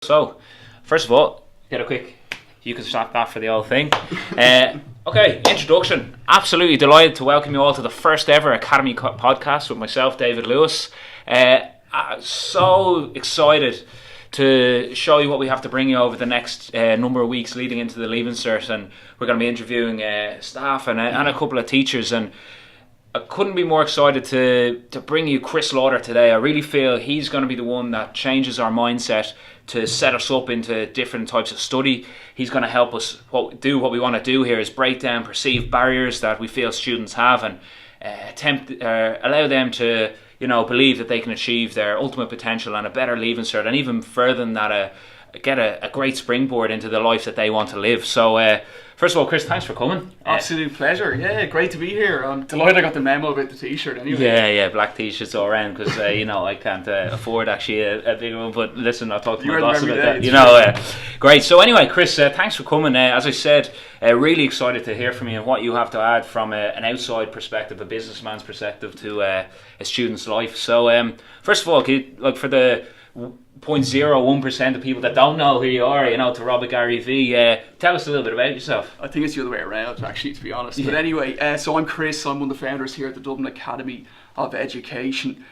So, first of all, get a quick, you can stop that for the old thing. Okay, introduction. Absolutely delighted to welcome you all to the first ever Academy podcast with myself, David Lewis. So excited to show you what we have to bring you over the next number of weeks leading into the Leaving Cert, and we're going to be interviewing staff and a couple of teachers, and I couldn't be more excited to bring you Chris Lauder today. I really feel he's going to be the one that changes our mindset to set us up into different types of study. He's going to help us do what we want to do here, is break down perceived barriers that we feel students have and allow them to believe that they can achieve their ultimate potential and a better Leaving Cert, and even further than that, get a great springboard into the life that they want to live. So first of all, Chris, thanks for coming. Absolute pleasure. Yeah, great to be here. I'm delighted I got the memo about the t-shirt anyway. Yeah, black t-shirts all around because I can't afford actually a big one, but listen, I'll talk to my boss about that. Great. So anyway, Chris, thanks for coming. As I said, really excited to hear from you and what you have to add from an outside perspective, a businessman's perspective to a student's life. So first of all, for the 0.01% of people that don't know who you are, to rob a Gary V, tell us a little bit about yourself. I think it's the other way around, actually, to be honest. Yeah. But anyway, so I'm Chris. I'm one of the founders here at the Dublin Academy of Education.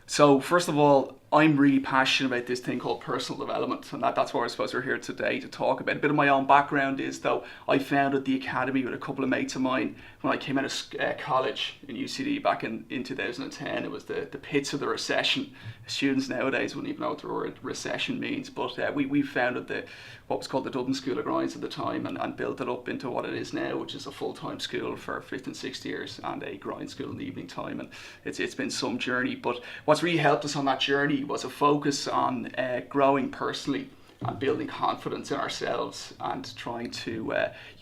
So first of all, I'm really passionate about this thing called personal development, and that's why I suppose we're here today to talk about. A bit of my own background is, though, I founded the Academy with a couple of mates of mine when I came out of college in UCD back in 2010. It was the pits of the recession. Students nowadays wouldn't even know what the word recession means, but we founded what was called the Dublin School of Grinds at the time, and built it up into what it is now, which is a full-time school for 5th and 6th years and a grind school in the evening time. And it's been some journey, but what's really helped us on that journey was a focus on growing personally and building confidence in ourselves, and trying to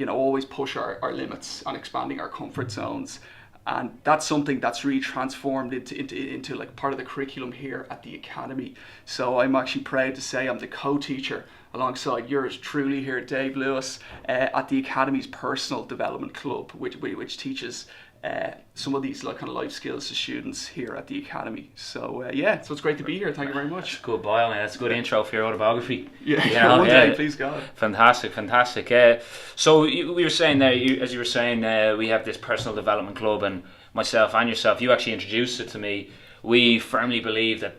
always push our limits and expanding our comfort zones. And that's something that's really transformed into like part of the curriculum here at the Academy. So I'm actually proud to say I'm the co-teacher alongside yours truly here, Dave Lewis, at the Academy's Personal Development Club, which teaches some of these kind of life skills to students here at the Academy. So so it's great to be here. Thank you very much. Good bio, man. That's a good intro for your autobiography. Yeah, one day, please God. Fantastic. So we were saying there, as you were saying, we have this personal development club, and myself and yourself, you actually introduced it to me. We firmly believe that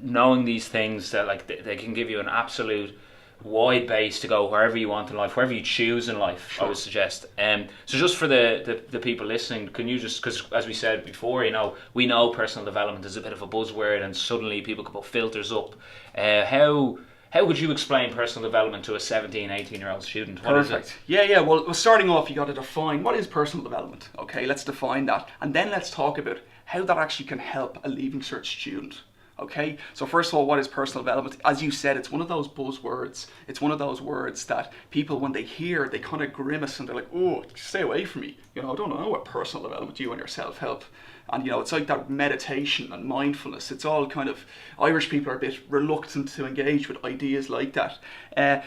knowing these things, that they can give you an absolute wide base to go wherever you want in life, wherever you choose in life. Sure. I would suggest. So just for the people listening, can you just, because as we said before, we know personal development is a bit of a buzzword, and suddenly people can put filters up. How would you explain personal development to a 17, 18-year-old student? Perfect. Yeah. Well, starting off, you got to define what is personal development. Okay, let's define that, and then let's talk about how that actually can help a Leaving Cert student. Okay, so first of all, what is personal development? As you said, it's one of those buzzwords. It's one of those words that people, when they hear, they kind of grimace and they're like, oh, stay away from me. I don't know what personal development, you and your self-help. And it's like that meditation and mindfulness. It's all kind of, Irish people are a bit reluctant to engage with ideas like that.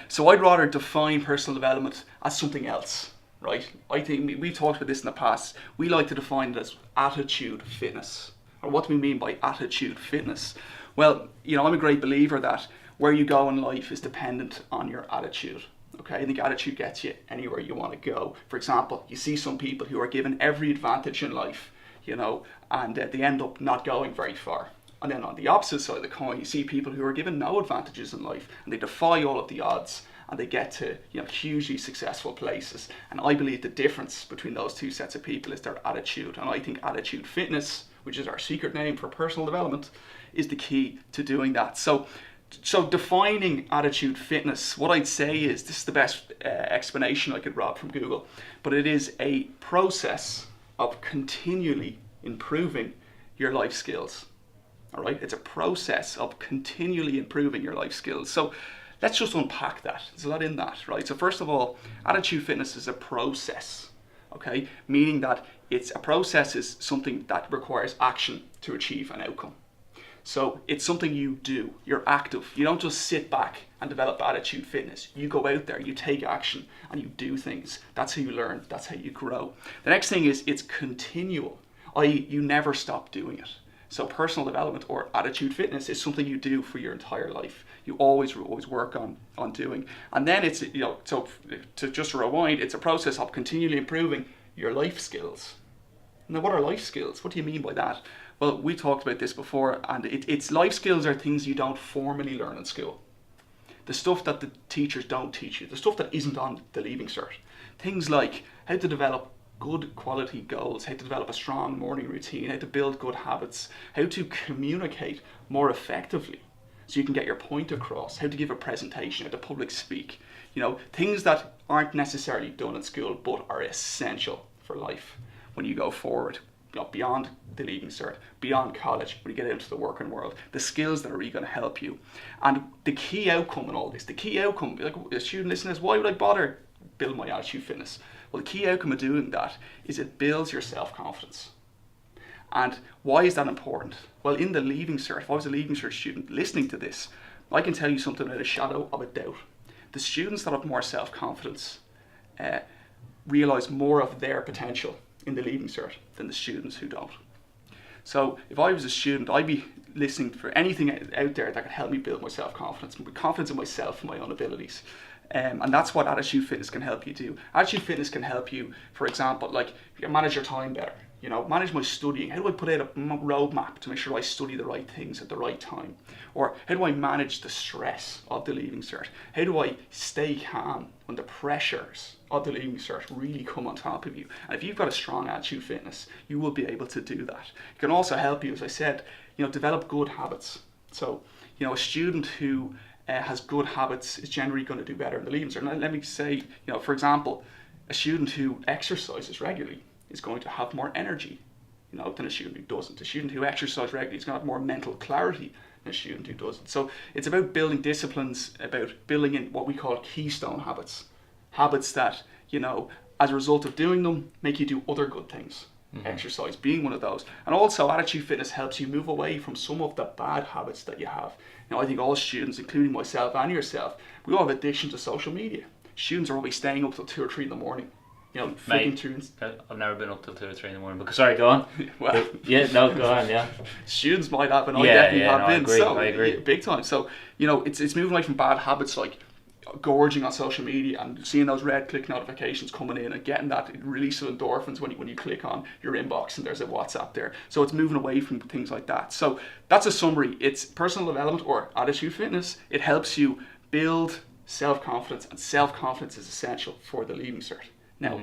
So I'd rather define personal development as something else, right? I think we've talked about this in the past. We like to define it as attitude fitness. Or what do we mean by attitude fitness? Well, I'm a great believer that where you go in life is dependent on your attitude. Okay, I think attitude gets you anywhere you want to go. For example, you see some people who are given every advantage in life, and they end up not going very far. And then on the opposite side of the coin, you see people who are given no advantages in life, and they defy all of the odds, and they get to hugely successful places. And I believe the difference between those two sets of people is their attitude. And I think attitude fitness, which is our secret name for personal development, is the key to doing that. So defining attitude fitness, what I'd say is, this is the best explanation I could rob from Google, but it is a process of continually improving your life skills. All right, it's a process of continually improving your life skills. So let's just unpack that. There's a lot in that, right? So first of all, attitude fitness is a process, okay? Meaning that it's a process is something that requires action to achieve an outcome. So it's something you do. You're active. You don't just sit back and develop attitude fitness. You go out there, you take action, and you do things. That's how you learn. That's how you grow. The next thing is it's continual, i.e. you never stop doing it. So personal development or attitude fitness is something you do for your entire life. You always work on doing. And then it's, so to just rewind, it's a process of continually improving your life skills. Now, what are life skills? What do you mean by that? Well, we talked about this before, and it's life skills are things you don't formally learn in school. The stuff that the teachers don't teach you, the stuff that isn't on the Leaving Cert. Things like how to develop good quality goals, how to develop a strong morning routine, how to build good habits, how to communicate more effectively so you can get your point across, how to give a presentation, how to public speak. Things that aren't necessarily done in school but are essential for life when you go forward, beyond the Leaving Cert, beyond college, when you get into the working world, the skills that are really going to help you. And the key outcome in all this, like a student listening is, why would I bother build my attitude fitness? Well, the key outcome of doing that is it builds your self-confidence. And why is that important? Well, in the Leaving Cert, if I was a Leaving Cert student listening to this, I can tell you something without a shadow of a doubt. The students that have more self-confidence realise more of their potential in the Leaving Cert than the students who don't. So if I was a student, I'd be listening for anything out there that could help me build my self-confidence, confidence in myself and my own abilities. And that's what attitude fitness can help you do. Attitude fitness can help you, for example, like manage your time better. Manage my studying. How do I put out a roadmap to make sure I study the right things at the right time? Or how do I manage the stress of the Leaving Cert? How do I stay calm when the pressures of the Leaving Cert really come on top of you? And if you've got a strong attitude fitness, you will be able to do that. It can also help you, as I said, develop good habits. So, a student who has good habits is generally going to do better in the Leaving Cert. And let me say, for example, a student who exercises regularly is going to have more energy, than a student who doesn't. A student who exercises regularly is going to have more mental clarity than a student who doesn't. So it's about building disciplines, about building in what we call keystone habits. Habits that, as a result of doing them, make you do other good things. Mm-hmm. Exercise being one of those. And also attitude fitness helps you move away from some of the bad habits that you have. I think all students, including myself and yourself, we all have addiction to social media. Students are always staying up till 2 or 3 in the morning. Flicking through. I've never been up till 2 or 3 in the morning. But sorry, go on. Well, go on. Yeah. Students might have, and I definitely have been. I agree. Big time. So it's moving away from bad habits like gorging on social media and seeing those red click notifications coming in and getting that release of endorphins when you click on your inbox and there's a WhatsApp there. So it's moving away from things like that. So that's a summary. It's personal development or attitude fitness. It helps you build self-confidence, and self-confidence is essential for the Leaving Cert. Now,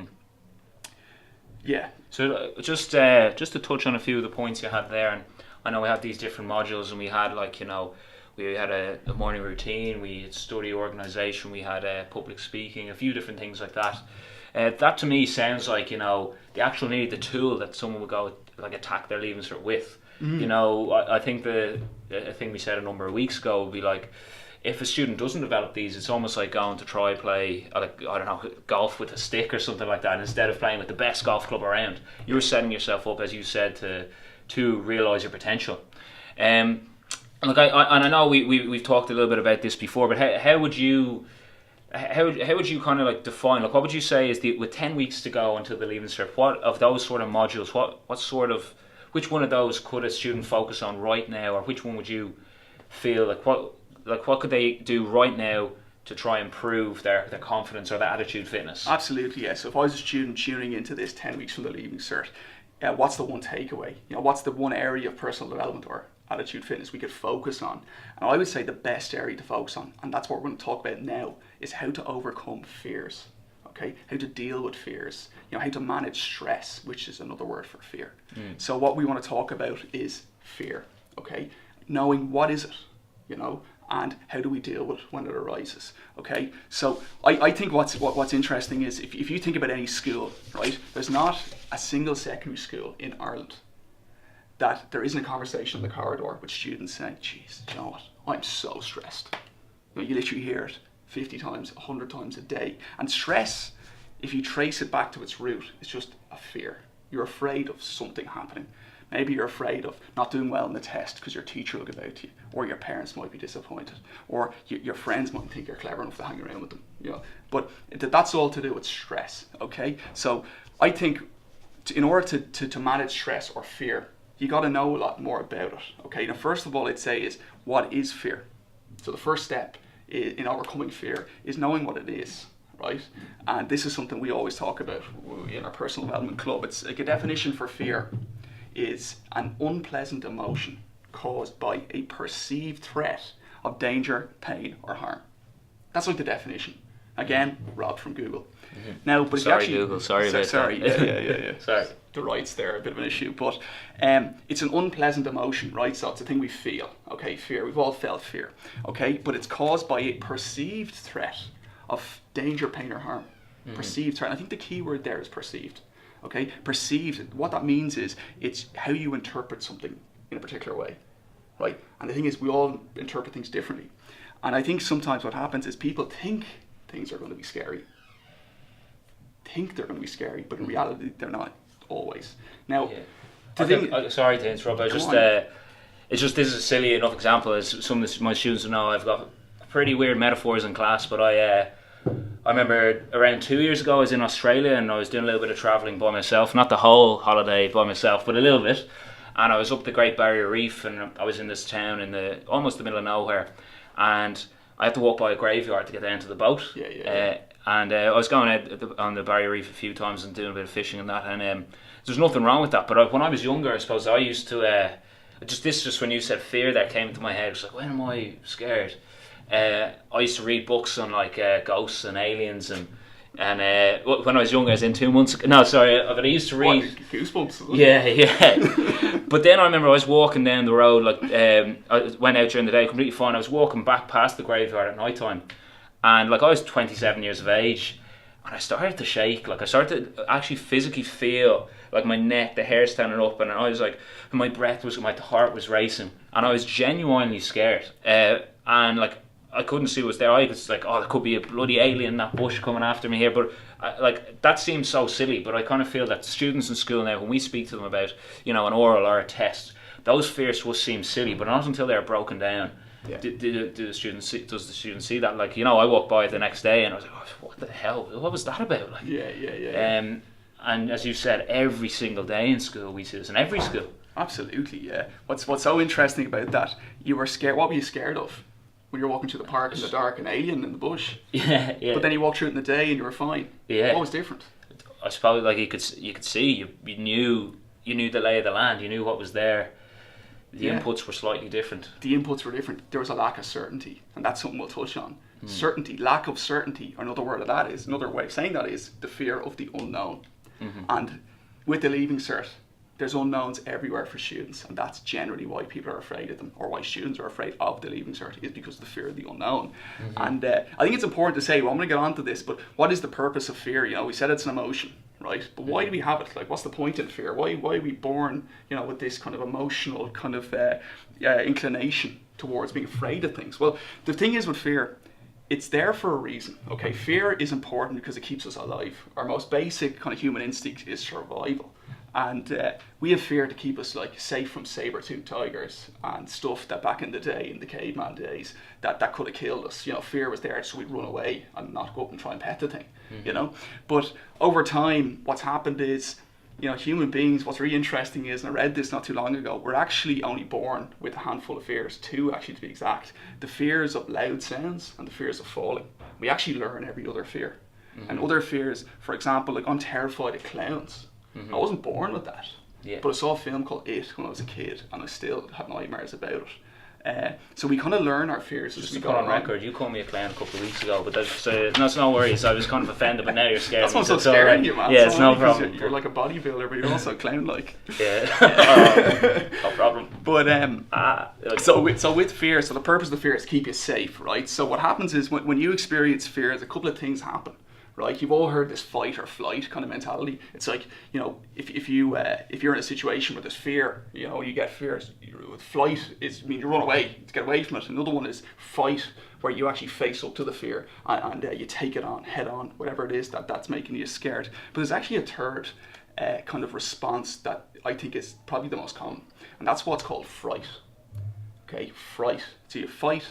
yeah. So just to touch on a few of the points you had there, and I know we had these different modules, and we had we had a morning routine, we had study organisation, we had public speaking, a few different things like that. That to me sounds like the actual need, the tool that someone would go attack their Leaving Cert with. Mm-hmm. I think the thing we said a number of weeks ago would be like, if a student doesn't develop these, it's almost like going to try play, golf with a stick or something like that. And instead of playing with the best golf club around, you're setting yourself up, as you said, to realise your potential. I know we've talked a little bit about this before, but how would you kind of define, what would you say is with 10 weeks to go until the Leaving Cert, what of those sort of modules, which one of those could a student focus on right now, or which one would you feel what could they do right now to try and improve their confidence or their attitude fitness? Absolutely, yes. So if I was a student tuning into this 10 weeks from the Leaving Cert, what's the one takeaway? What's the one area of personal development or attitude fitness we could focus on? And I would say the best area to focus on, and that's what we're going to talk about now, is how to overcome fears. Okay, how to deal with fears, how to manage stress, which is another word for fear. So what we want to talk about is fear. Okay, knowing what is it, and how do we deal with it when it arises. Okay, so I think what's interesting is if you think about any school, right, there's not a single secondary school in Ireland that there isn't a conversation in the corridor with students saying, geez, you know what, I'm so stressed. You literally hear it 50 times, 100 times a day. And stress, if you trace it back to its root, it's just a fear. You're afraid of something happening. Maybe you're afraid of not doing well in the test because your teacher will give out to you, or your parents might be disappointed, or your friends might think you're clever enough to hang around with them. But that's all to do with stress. Okay, so I think in order to manage stress or fear, you got to know a lot more about it. Okay, now first of all, I'd say is, what is fear? So the first step in overcoming fear is knowing what it is, right? And this is something we always talk about in our personal development club. It's like, a definition for fear is an unpleasant emotion caused by a perceived threat of danger, pain, or harm. That's like the definition. Again, robbed from Google. Now, but Sorry, if you actually, Google. Sorry about sorry, that. yeah. Sorry. The rights there are a bit of an issue, but it's an unpleasant emotion, right? So it's a thing we feel. Okay, fear. We've all felt fear. Okay, but it's caused by a perceived threat of danger, pain, or harm. Perceived threat. And I think the key word there is perceived. Okay, perceived. What that means is it's how you interpret something in a particular way, right? And the thing is, we all interpret things differently. And I think sometimes what happens is people think things are going to be scary. Think they're going to be scary, but in reality, they're not always. Now, sorry to interrupt. It's just, this is a silly enough example as some of my students will know. I've got pretty weird metaphors in class, but I remember around 2 years ago I was in Australia and I was doing a little bit of travelling by myself, not the whole holiday by myself, but a little bit. And I was up the Great Barrier Reef, and I was in this town in almost the middle of nowhere, and I had to walk by a graveyard to get down to the boat. And I was going out on the Barrier Reef a few times and doing a bit of fishing and that, and there's nothing wrong with that. But when I was younger, I suppose I used to just when you said fear, that came into my head. It's like, when am I scared? I used to read books on like ghosts and aliens, and when I was younger, as in 2 months ago. No, sorry, but I used to read. What, goosebumps. Yeah. But then I remember I was walking down the road, like I went out during the day, completely fine. I was walking back past the graveyard at night time, and like I was 27 years of age, and I started to shake. Like I started to actually physically feel like my neck, the hair standing up, and I was like, my heart was racing, and I was genuinely scared. And like, I couldn't see what was there. I was like, oh, there could be a bloody alien in that bush coming after me here. But like, that seems so silly. But I kind of feel that students in school now, when we speak to them about, an oral or a test, those fears will seem silly, but not until they're broken down. Yeah. Does the student see that? Like, I walked by it the next day and I was like, oh, what the hell? What was that about? Like, yeah. And as you said, every single day in school we see this, in every school. Absolutely, yeah. What's so interesting about that? You were scared. What were you scared of? When you're walking through the park in the dark, an alien in the bush. Yeah. But then you walked through it in the day and you were fine. Yeah. What was different? I suppose like you could see, you knew the lay of the land. You knew what was there. The inputs were slightly different. The inputs were different. There was a lack of certainty, and that's something we'll touch on. Certainty, lack of certainty. Another way of saying that is the fear of the unknown. And with the Leaving Cert, there's unknowns everywhere for students, and that's generally why people are afraid of them, or why students are afraid of the Leaving Cert, is because of the fear of the unknown. And I think it's important to say, well, I'm going to get onto this, but what is the purpose of fear? We said it's an emotion, right? But why do we have it? Like, what's the point in fear? Why are we born, with this kind of emotional kind of inclination towards being afraid of things? Well, the thing is with fear, it's there for a reason. Okay, fear is important because it keeps us alive. Our most basic kind of human instinct is survival. And we have fear to keep us like safe from saber-toothed tigers and stuff that back in the day, in the caveman days, that could have killed us. Fear was there so we'd run away and not go up and try and pet the thing, But over time, what's happened is, human beings, what's really interesting is, and I read this not too long ago, we're actually only born with a handful of fears, 2 actually to be exact. The fears of loud sounds and the fears of falling. We actually learn every other fear. And other fears, for example, like I'm terrified of clowns. I wasn't born with that, but I saw a film called It when I was a kid, and I still have nightmares about it. So we kind of learn our fears as we go on record. You called me a clown a couple of weeks ago, but that's no worries. I was kind of offended, but now you're scared. That's what's so scary, you man. Yeah, it's no problem. You're like a bodybuilder, but you're also a clown-like. Yeah, no problem. But so with fear, so the purpose of the fear is to keep you safe, right? So what happens is when you experience fear, a couple of things happen. Right, you've all heard this fight or flight kind of mentality. It's like, if you're in a situation where there's fear, you get fear. Flight means you run away to get away from it. Another one is fight, where you actually face up to the fear and you take it on head on, whatever it is that's making you scared. But there's actually a third kind of response that I think is probably the most common, and that's what's called fright. Okay, fright. So you fight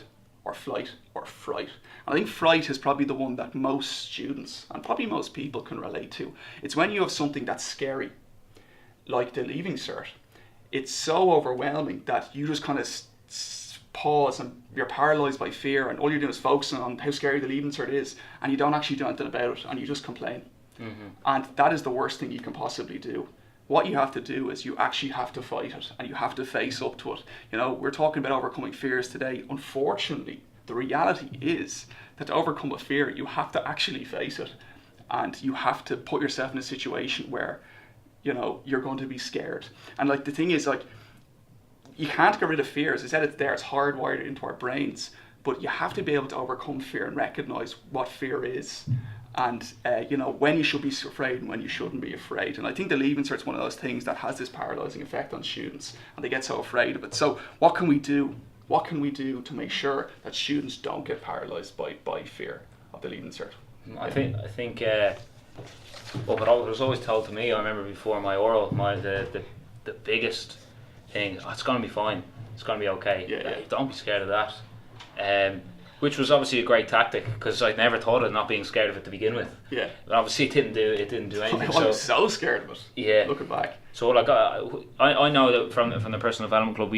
or flight or fright. I think fright is probably the one that most students and probably most people can relate to. It's when you have something that's scary, like the Leaving Cert. it's so overwhelming that you just kind of pause and you're paralyzed by fear, and all you're doing is focusing on how scary the Leaving Cert is, and you don't actually do anything about it, and you just complain. And that is the worst thing you can possibly do. What you have to do is you actually have to fight it, and you have to face up to it. You know, we're talking about overcoming fears today. Unfortunately, the reality is that to overcome a fear, you have to actually face it, and you have to put yourself in a situation where, you know, you're going to be scared. And like the thing is, like, you can't get rid of fear. As I said, it's there, it's hardwired into our brains, but you have to be able to overcome fear and recognize what fear is, and you know, when you should be afraid and when you shouldn't be afraid. And I think the Leaving Cert is one of those things that has this paralyzing effect on students, and they get so afraid of it. So what can we do? What can we do to make sure that students don't get paralyzed by fear of the Leaving Cert? I think well, but I was always told to me, I remember before my oral, the biggest thing, oh, it's going to be fine, it's going to be okay. Yeah. Don't be scared of that. Which was obviously a great tactic, because I'd never thought of not being scared of it to begin with. Yeah. But obviously it didn't do anything. I was so scared of it. Yeah. Looking back. So like I know that from the Personal Development Club,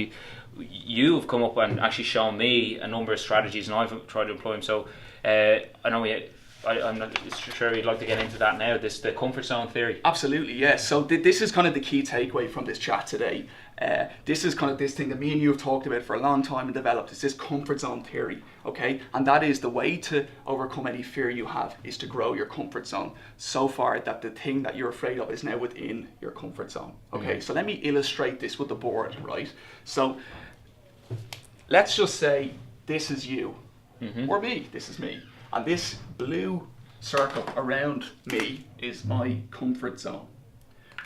you've come up and actually shown me a number of strategies, and I've tried to employ them. So I know I'm not sure you'd like to get into that now. The comfort zone theory. Absolutely, yes. So this is kind of the key takeaway from this chat today. This is kind of this thing that me and you have talked about for a long time and developed. It's this comfort zone theory, okay? And that is the way to overcome any fear you have is to grow your comfort zone so far that the thing that you're afraid of is now within your comfort zone, okay? So let me illustrate this with the board, right? So let's just say this is you, or me, this is me. And this blue circle around me is my comfort zone,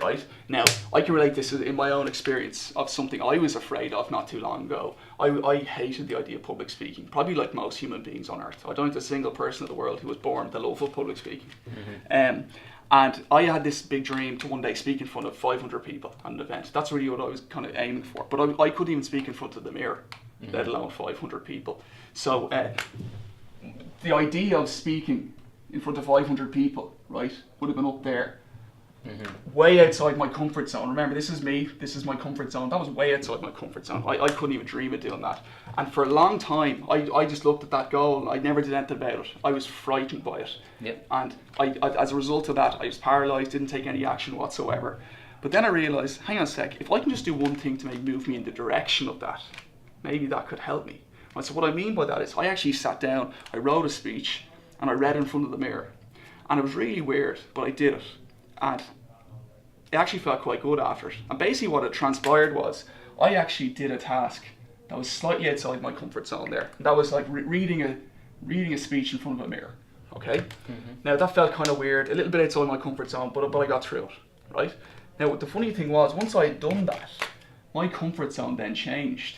right? Now, I can relate this in my own experience of something I was afraid of not too long ago. I hated the idea of public speaking, probably like most human beings on earth. I don't think there's a single person in the world who was born with the love of public speaking. And I had this big dream to one day speak in front of 500 people at an event. That's really what I was kind of aiming for. But I couldn't even speak in front of the mirror, let alone 500 people. So the idea of speaking in front of 500 people, right, would have been up there, way outside my comfort zone. Remember, this is me, this is my comfort zone. That was way outside my comfort zone. I couldn't even dream of doing that. And for a long time, I just looked at that goal and I never did anything about it. I was frightened by it. Yep. And I as a result of that, I was paralysed, didn't take any action whatsoever. But then I realised, hang on a sec, if I can just do one thing to move me in the direction of that, maybe that could help me. And so what I mean by that is I actually sat down, I wrote a speech, and I read in front of the mirror. And it was really weird, but I did it. And it actually felt quite good after it. And basically what it transpired was, I actually did a task that was slightly outside my comfort zone there. And that was like reading a speech in front of a mirror, okay? Now that felt kind of weird, a little bit outside my comfort zone, but I got through it, right? Now the funny thing was, once I had done that, my comfort zone then changed.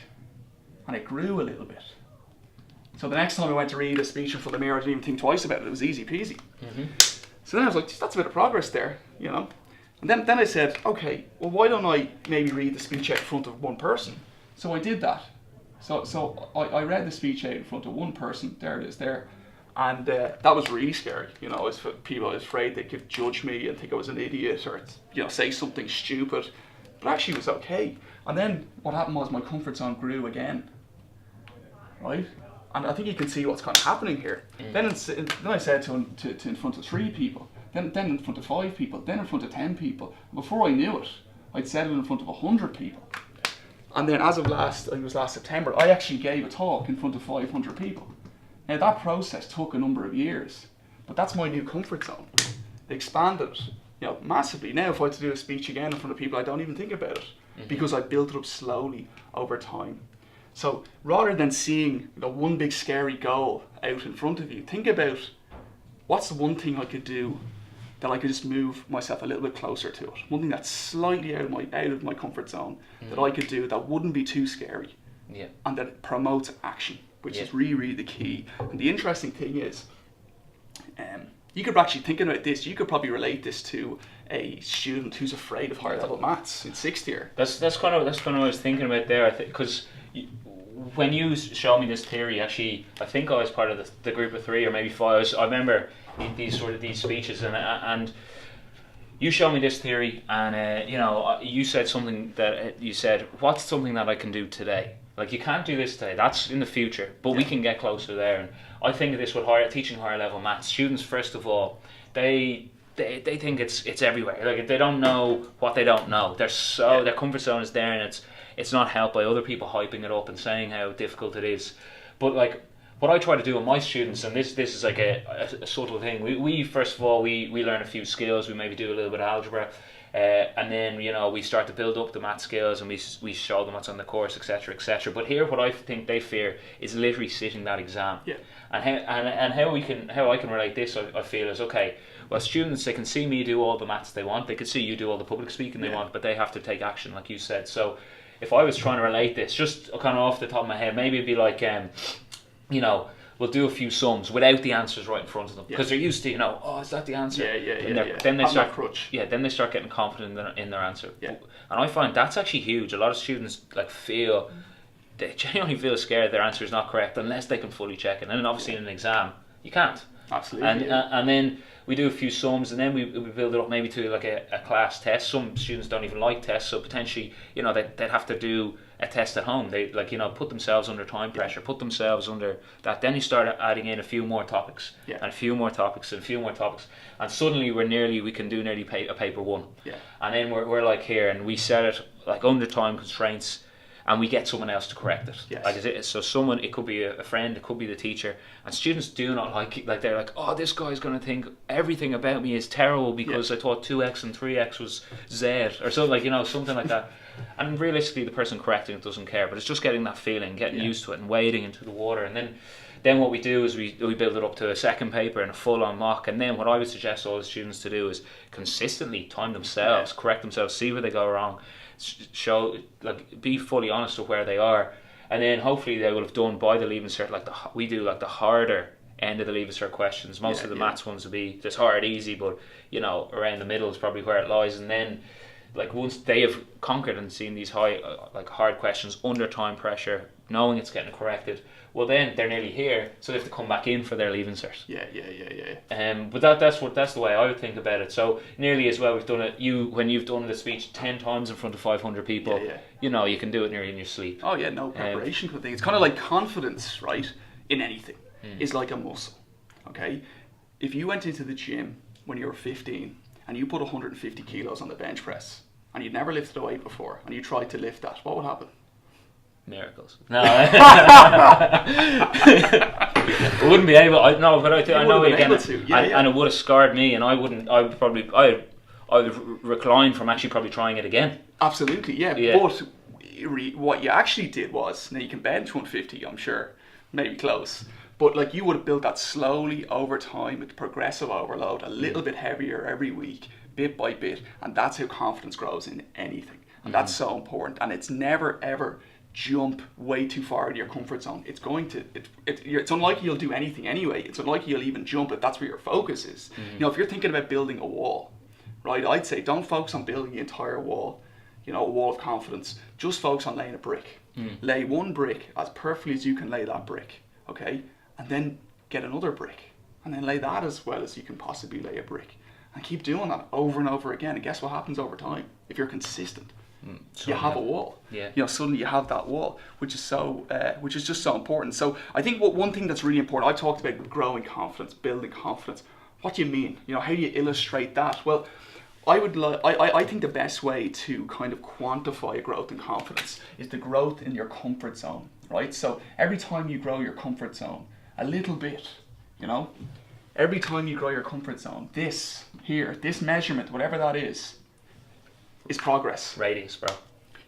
And it grew a little bit. So the next time I went to read a speech in front of the mirror, I didn't even think twice about it. It was easy peasy. So then I was like, that's a bit of progress there, you know. And then I said, okay, well, why don't I maybe read the speech out in front of one person? So I did that. So I read the speech out in front of one person. There it is there. And that was really scary. You know, I was afraid they could judge me and think I was an idiot or, you know, say something stupid. But actually it was okay. And then what happened was my comfort zone grew again, right? And I think you can see what's kind of happening here. Then I said to in front of 3 people, then in front of 5 people, then in front of 10 people. And before I knew it, I'd said it in front of 100 people. And then as of I think it was last September, I actually gave a talk in front of 500 people. Now that process took a number of years, but that's my new comfort zone. They expanded it, you know, massively. Now if I had to do a speech again in front of people, I don't even think about it. Because I built it up slowly over time. So rather than seeing, you know, one big scary goal out in front of you, think about what's the one thing I could do that I could just move myself a little bit closer to it. One thing that's slightly out of my comfort zone that I could do that wouldn't be too scary. Yeah. And that promotes action, which is really, really the key. And the interesting thing is, you could actually thinking about this, you could probably relate this to a student who's afraid of higher level maths in 6th year. That's kind of what I was thinking about there. I think because when you showed me this theory, actually, I think I was part of the group of 3 or maybe 5. I remember these speeches and you show me this theory, and you know, you said something that you said, what's something that I can do today? Like, you can't do this today, that's in the future, but we can get closer there. And I think this with teaching higher level maths, students, first of all, they think it's everywhere. Like, they don't know what they don't know. Their comfort zone is there, and it's not helped by other people hyping it up and saying how difficult it is. But like, what I try to do with my students, and this is like a subtle thing, we first of all, we learn a few skills, we maybe do a little bit of algebra, and then, you know, we start to build up the math skills, and we show them what's on the course, etc., etc. But here, what I think they fear is literally sitting that exam. Yeah. And how I can relate this, I feel, is, okay, well, students, they can see me do all the maths they want, they can see you do all the public speaking they want, but they have to take action, like you said. So if I was trying to relate this, just kind of off the top of my head, maybe it'd be like, you know, we'll do a few sums without the answers right in front of them, because they're used to, you know, oh, is that the answer? Then they start, then they start getting confident in their answer. And I find that's actually huge. A lot of students like they genuinely feel scared their answer is not correct unless they can fully check it. And then obviously in an exam, you can't. Absolutely. And then we do a few sums, and then we build it up maybe to like a class test. Some students don't even like tests, so potentially, you know, they'd have to do a test at home. They, like, you know, put themselves under time pressure, put themselves under that. Then you start adding in a few more topics, and a few more topics, and a few more topics, and suddenly we can do nearly a paper one. And then we're like here, and we set it like under time constraints, and we get someone else to correct it. Like, so someone, it could be a friend, it could be the teacher, and students do not like it. Like, they're like, oh, this guy's going to think everything about me is terrible because I thought 2x and 3x was z, or something, like, you know, something like that. And realistically, the person correcting it doesn't care, but it's just getting that feeling, getting used to it, and wading into the water. And then what we do is we build it up to a second paper and a full-on mock. And then what I would suggest all the students to do is consistently time themselves, correct themselves, see where they go wrong, show, like, be fully honest with where they are, and then hopefully they will have done by the Leaving Cert, like we do, like the harder end of the Leaving Cert questions. Most of the maths ones will be just hard, easy, but, you know, around the middle is probably where it lies. And then, like, once they have conquered and seen these high, like, hard questions under time pressure, knowing it's getting corrected, well, then they're nearly here, so they have to come back in for their Leaving Cert. But that's the way I would think about it. So nearly as well, we've done it. When you've done the speech 10 times in front of 500 people, you know, you can do it nearly in your sleep. Oh yeah, no preparation kind of thing. It's kind of like confidence, right? In anything, is like a muscle. Okay, if you went into the gym when you were 15 and you put 150 kilos on the bench press and you'd never lifted a weight before and you tried to lift that, what would happen? Miracles. No, I wouldn't be able. I know again, and it would have scarred me, and I would recline from actually probably trying it again. Absolutely, yeah. But what you actually did was, now you can bench 150, I'm sure, maybe close, but like, you would have built that slowly over time with progressive overload, a little bit heavier every week, bit by bit, and that's how confidence grows in anything, and that's so important. And it's never ever jump way too far into your comfort zone. It's going to it's unlikely you'll do anything anyway. It's unlikely you'll even jump if that's where your focus is. You know, if you're thinking about building a wall, right, I'd say don't focus on building the entire wall, you know, a wall of confidence. Just focus on laying a brick. Lay one brick as perfectly as you can lay that brick, okay, and then get another brick, and then lay that as well as you can possibly lay a brick, and keep doing that over and over again. And guess what happens over time? If you're consistent, you have a wall. You know, suddenly you have that wall, which is just so important. So I think one thing that's really important, I talked about growing confidence, building confidence. What do you mean? You know, how do you illustrate that? Well, I think the best way to kind of quantify growth in confidence is the growth in your comfort zone, right? So every time you grow your comfort zone a little bit, you know, every time you grow your comfort zone, this measurement, whatever that is progress. Radius, bro.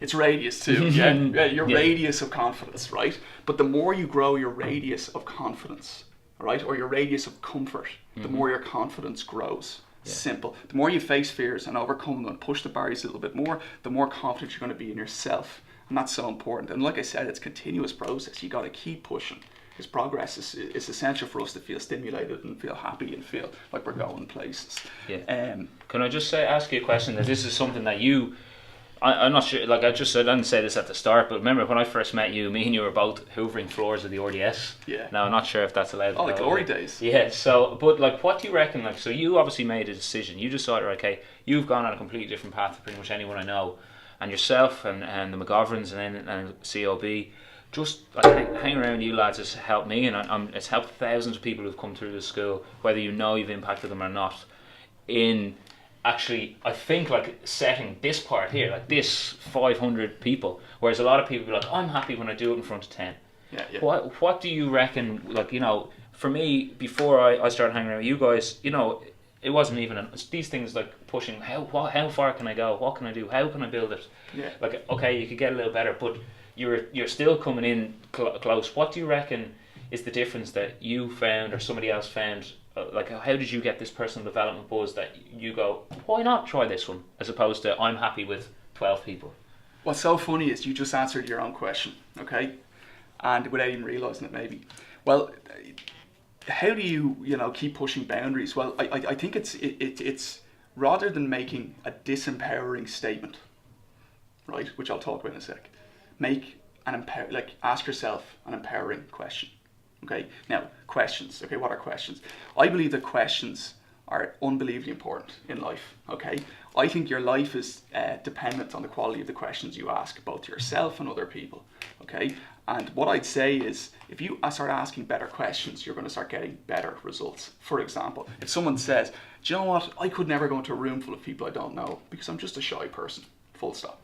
It's radius too. Your radius of confidence, right? But the more you grow your radius of confidence, right, or your radius of comfort, the more your confidence grows. Simple. The more you face fears and overcome them and push the barriers a little bit more, the more confident you're going to be in yourself. And that's so important. And like I said, it's a continuous process. You got to keep pushing. Because progress is essential for us to feel stimulated and feel happy and feel like we're going places. Can I just ask you a question? That this is something that you I'm not sure. Like I didn't say this at the start, but remember when I first met you, me and you were both hoovering floors of the RDS. Yeah. Now I'm not sure if that's allowed. Oh, the glory days. Yeah. So, but like, what do you reckon? Like, so you obviously made a decision. You decided, okay, you've gone on a completely different path to pretty much anyone I know, and yourself and the McGoverns and COB. Just like hanging around you lads has helped me, and it's helped thousands of people who've come through the school, whether you know you've impacted them or not. In actually, I think like setting this part here, like this 500 people, whereas a lot of people be like, I'm happy when I do it in front of 10. Yeah, yeah. What do you reckon? Like, you know, for me, before I started hanging around with you guys, you know, it wasn't even these things like pushing. How far can I go? What can I do? How can I build it? Yeah. Like, okay, you could get a little better, but you're still coming in close. What do you reckon is the difference that you found or somebody else found? Like, how did you get this personal development buzz that you go, why not try this one, as opposed to I'm happy with 12 people? What's so funny is you just answered your own question, okay, and without even realising it, maybe. Well, how do you keep pushing boundaries? Well, I think it's rather than making a disempowering statement, right, which I'll talk about in a sec, ask yourself an empowering question. Okay, now questions. Okay, what are questions? I believe that questions are unbelievably important in life. Okay, I think your life is dependent on the quality of the questions you ask, both to yourself and other people. Okay, and what I'd say is if you start asking better questions, you're going to start getting better results. For example, if someone says, do you know what, I could never go into a room full of people I don't know because I'm just a shy person, full stop.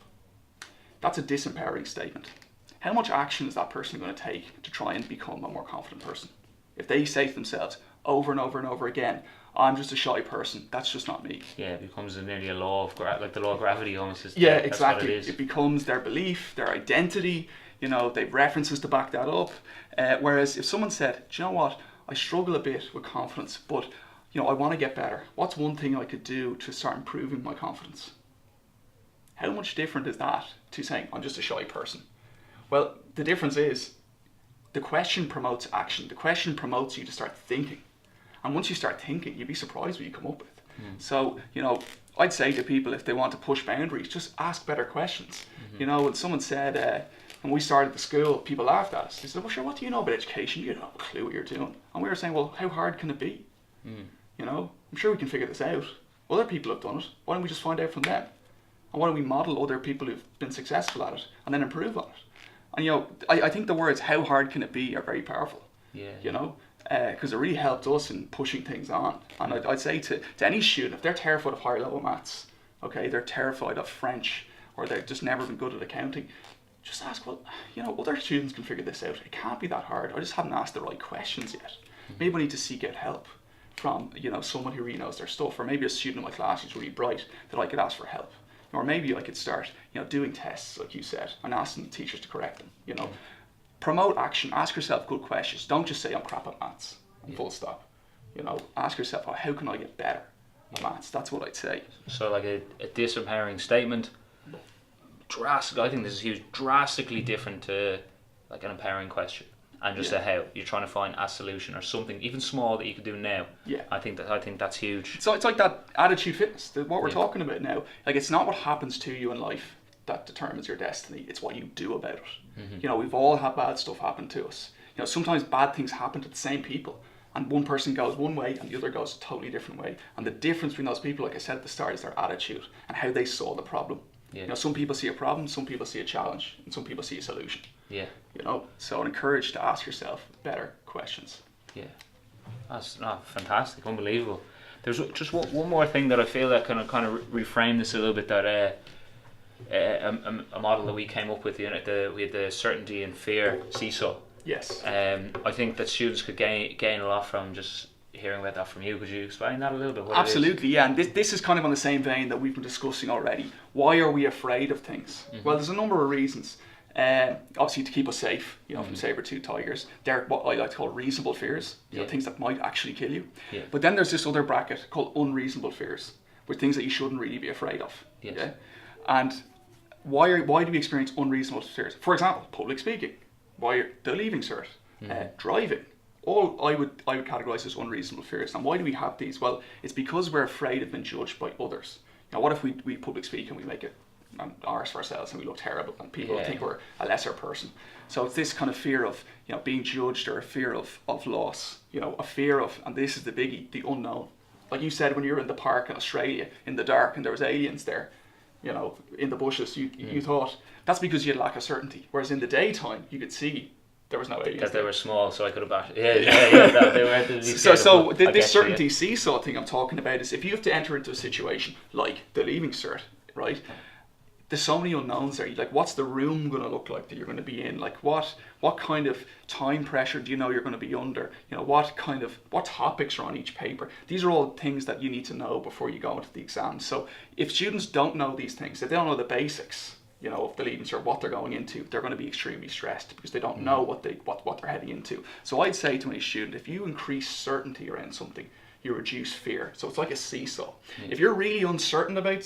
That's a disempowering statement. How much action is that person going to take to try and become a more confident person? If they say to themselves over and over and over again, I'm just a shy person, that's just not me. Yeah, it becomes nearly a law of like the law of gravity almost. Yeah, exactly. It becomes their belief, their identity. You know, they've references to back that up. Whereas if someone said, do you know what, I struggle a bit with confidence, but I want to get better. What's one thing I could do to start improving my confidence? How much different is that to saying I'm just a shy person? Well, the difference is the question promotes action. The question promotes you to start thinking. And once you start thinking, you'd be surprised what you come up with. So, I'd say to people, if they want to push boundaries, just ask better questions. When someone said, when we started the school, people laughed at us. They said, well, sure, what do you know about education? You don't have a clue what you're doing. And we were saying, well, how hard can it be? I'm sure we can figure this out. Other people have done it. Why don't we just find out from them? And why don't we model other people who've been successful at it and then improve on it? And I think the words "how hard can it be" are very powerful. Yeah. Because it really helped us in pushing things on. And I'd say to any student, if they're terrified of higher level maths, okay, they're terrified of French, or they've just never been good at accounting, just ask, well, other students can figure this out. It can't be that hard. I just haven't asked the right questions yet. Maybe I need to seek out help from someone who really knows their stuff, or maybe a student in my class who's really bright that I could ask for help. Or maybe I could start, doing tests, like you said, and asking the teachers to correct them. Promote action. Ask yourself good questions. Don't just say I'm crap at maths. Full stop. Ask yourself, how can I get better at maths? That's what I'd say. So like a disempowering statement. I think this is huge. Drastically different to like an empowering question. And just a how. You're trying to find a solution or something, even small, that you can do now. Yeah. I think that's huge. So it's like that attitude fitness, what we're talking about now. Like, it's not what happens to you in life that determines your destiny. It's what you do about it. We've all had bad stuff happen to us. Sometimes bad things happen to the same people, and one person goes one way and the other goes a totally different way. And the difference between those people, like I said at the start, is their attitude and how they saw the problem. Yeah. Some people see a problem, some people see a challenge, and some people see a solution. Yeah. So encourage to ask yourself better questions. Yeah. That's fantastic, unbelievable. There's just one more thing that I feel that kind of reframe this a little bit. That a model that we came up with, we had the certainty and fear seesaw. Yes. I think that students could gain a lot from just hearing about that from you. Could you explain that a little bit? Absolutely, yeah. And this is kind of on the same vein that we've been discussing already. Why are we afraid of things? Well, there's a number of reasons. Obviously, to keep us safe, from saber-toothed tigers. They're what I like to call reasonable fears, things that might actually kill you. Yeah. But then there's this other bracket called unreasonable fears, with things that you shouldn't really be afraid of. Yes. Yeah? And why do we experience unreasonable fears? For example, public speaking, the Leaving Cert, driving. All I would categorise as unreasonable fears. And why do we have these? Well, it's because we're afraid of being judged by others. Now, what if we public speak and we make a and arse for ourselves and we look terrible and people will think we're a lesser person. So it's this kind of fear of, you know, being judged, or a fear of loss, you know, a fear of, and this is the biggie, the unknown. Like you said, when you were in the park in Australia in the dark and there was aliens there, you know, in the bushes, you thought that's because you had lack of certainty. Whereas in the daytime, you could see there was no aliens. Because they were small, so I could have batted. They were. So this certainty seesaw thing I'm talking about is, if you have to enter into a situation like the Leaving Cert, right? There's so many unknowns there. Like, what's the room going to look like that you're going to be in? Like, what kind of time pressure do you know you're going to be under? You know, what topics are on each paper? These are all things that you need to know before you go into the exam. So if students don't know these things, if they don't know the basics, you know, of the Leaving Cert, what they're going into, they're going to be extremely stressed because they don't know what they're heading into. So I'd say to any student, if you increase certainty around something, you reduce fear. So it's like a seesaw. If you're really certain about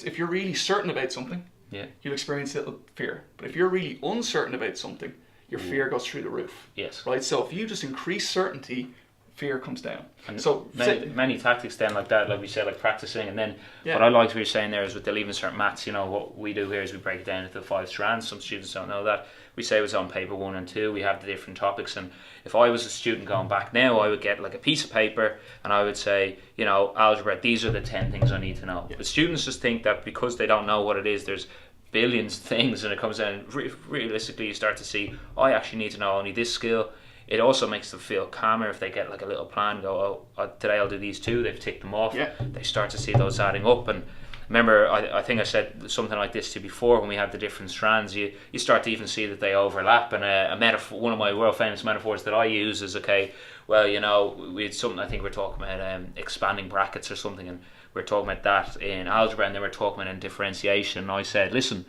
something, you'll experience a little fear. But if you're really uncertain about something, your fear goes through the roof. Yes. Right? So if you just increase certainty, fear comes down. And so many tactics then like that, like we said, like practicing. And then what I liked what you're saying there is with the Leaving Cert maths, you know, what we do here is we break it down into 5 strands. Some students don't know that. We say it was on paper 1 and 2. We have the different topics, and if I was a student going back now, I would get like a piece of paper and I would say, you know, algebra, these are the 10 things I need to know. But students just think that because they don't know what it is, there's billions of things, and it comes in realistically you start to see, I actually need to know only this skill. It also makes them feel calmer if they get like a little plan, go, today I'll do these 2, they've ticked them off. They start to see those adding up. And remember, I think I said something like this to you before, when we had the different strands, you start to even see that they overlap. And a metaphor, one of my world famous metaphors that I use is, okay, well, you know, we had something, I think we're talking about expanding brackets or something, and we're talking about that in algebra, and then we're talking about in differentiation. And I said, listen,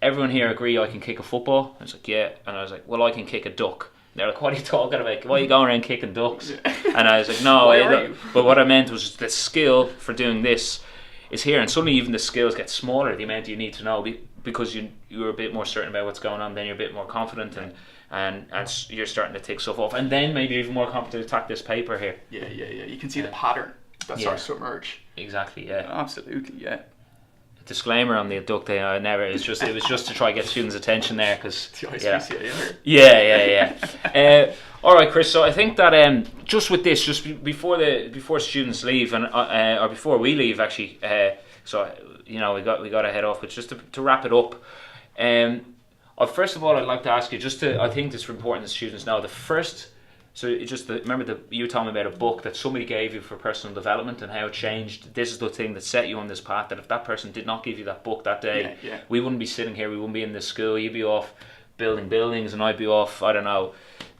everyone here agree I can kick a football? I was like, yeah. And I was like, well, I can kick a duck. And they're like, what are you talking about? Why are you going around kicking ducks? And I was like, no, but what I meant was the skill for doing this is here. And suddenly even the skills get smaller, the amount you need to know, because you're a bit more certain about what's going on, then you're a bit more confident, and you're starting to tick stuff off, and then maybe even more confident to attack this paper here. Yeah. You can see the pattern that starts to emerge. Exactly, yeah. Absolutely, yeah. Disclaimer on the duck thing, it was just to try to get students' attention there, because all right, Chris. So I think that just with this, just before students leave, and or before we leave actually, so you know we got to head off, but just to wrap it up, first of all I'd like to ask you, I think it's important that students know the first. So remember you told me about a book that somebody gave you for personal development and how it changed. This is the thing that set you on this path, that if that person did not give you that book that day, we wouldn't be sitting here, we wouldn't be in this school, you'd be off building buildings and I'd be off, I don't know,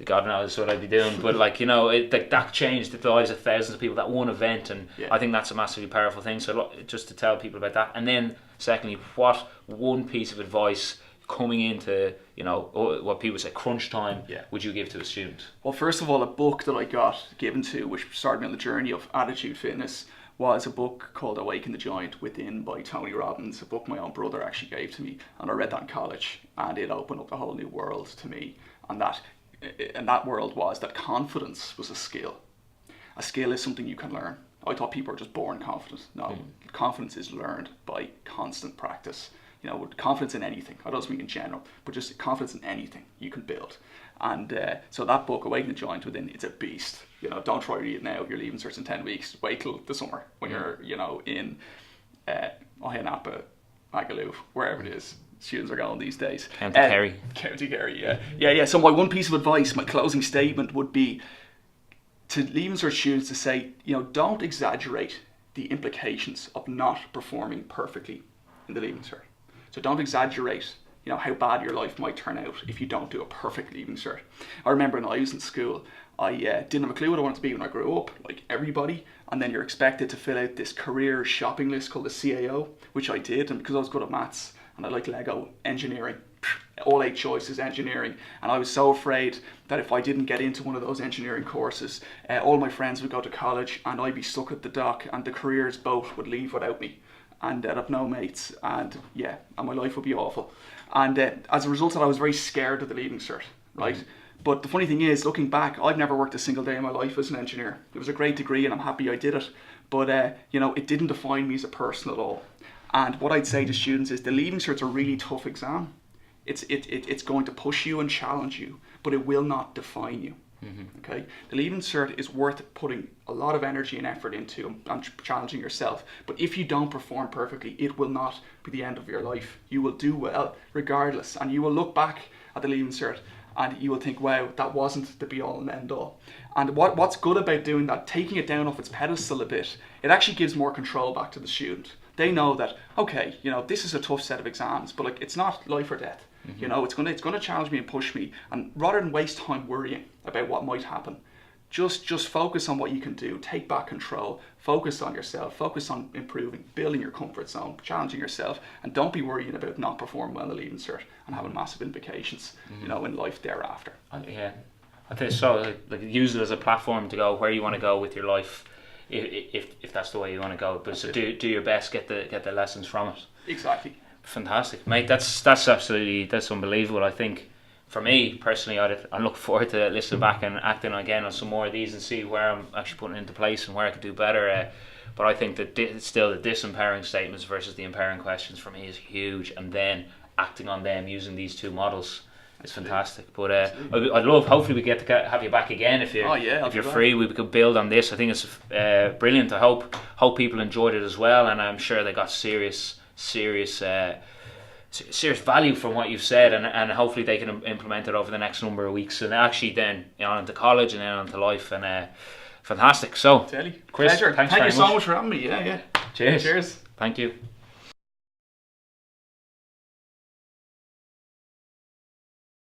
God knows what I'd be doing, but like, you know, that changed the lives of thousands of people, that one event, and I think that's a massively powerful thing. So just to tell people about that. And then secondly, what one piece of advice coming into, you know, what people say crunch time, would you give to a student? Well, first of all, a book that I got given to, which started me on the journey of attitude fitness, was a book called Awaken the Giant Within by Tony Robbins, a book my own brother actually gave to me, and I read that in college, and it opened up a whole new world to me. And that world was that confidence was a skill. A skill is something you can learn. I thought people are just born confident. No, confidence is learned by constant practice. You know, confidence in anything. I don't mean in general, but just confidence in anything you can build. And so that book, Awaken the Giant Within, it's a beast. You know, don't try to read it now if you're leaving certs in 10 weeks. Wait till the summer when you're, you know, in Napa, Magaluf, wherever it is. Students are going these days. County Kerry. County Kerry, yeah. So my one piece of advice, my closing statement would be to Leaving Cert students to say, you know, don't exaggerate the implications of not performing perfectly in the Leaving Cert. So don't exaggerate, you know, how bad your life might turn out if you don't do a perfect Leaving Cert. I remember when I was in school, I didn't have a clue what I wanted to be when I grew up, like everybody, and then you're expected to fill out this career shopping list called the CAO, which I did, and because I was good at maths and I like Lego, engineering, all 8 choices engineering, and I was so afraid that if I didn't get into one of those engineering courses, all my friends would go to college and I'd be stuck at the dock and the careers boat would leave without me. And I'd have no mates, and my life would be awful. And as a result of that, I was very scared of the Leaving Cert, right? But the funny thing is, looking back, I've never worked a single day in my life as an engineer. It was a great degree and I'm happy I did it, but you know, it didn't define me as a person at all. And what I'd say to students is the Leaving Cert's a really tough exam. It's going to push you and challenge you, but it will not define you. Okay, the Leaving Cert is worth putting a lot of energy and effort into and challenging yourself. But if you don't perform perfectly, it will not be the end of your life. You will do well regardless, and you will look back at the Leaving Cert and you will think, wow, that wasn't the be all and end all. And what's good about doing that, taking it down off its pedestal a bit, it actually gives more control back to the student. They know that, okay, this is a tough set of exams, but like, it's not life or death. It's gonna challenge me and push me. And rather than waste time worrying about what might happen, just focus on what you can do. Take back control. Focus on yourself. Focus on improving, building your comfort zone, challenging yourself, and don't be worrying about not performing well in the Leaving Cert and having massive implications, in life thereafter. Yeah, I think so. Like use it as a platform to go where you want to go with your life, if that's the way you want to go. But so do your best, get the lessons from it. Exactly. Fantastic, mate. That's unbelievable. I think for me personally, I look forward to listening back and acting again on some more of these and see where I'm actually putting into place and where I could do better. But I think that still the disempowering statements versus the empowering questions for me is huge, and then acting on them using these two models is fantastic. But I'd love, hopefully we get to have you back again if you're free. We could build on this. I think it's brilliant. I hope people enjoyed it as well, and I'm sure they got serious value from what you've said, and hopefully they can implement it over the next number of weeks, and actually then on into college and then onto life. And fantastic. So Chris, pleasure. Thank you so much for having me. Yeah. Cheers. Cheers. Thank you.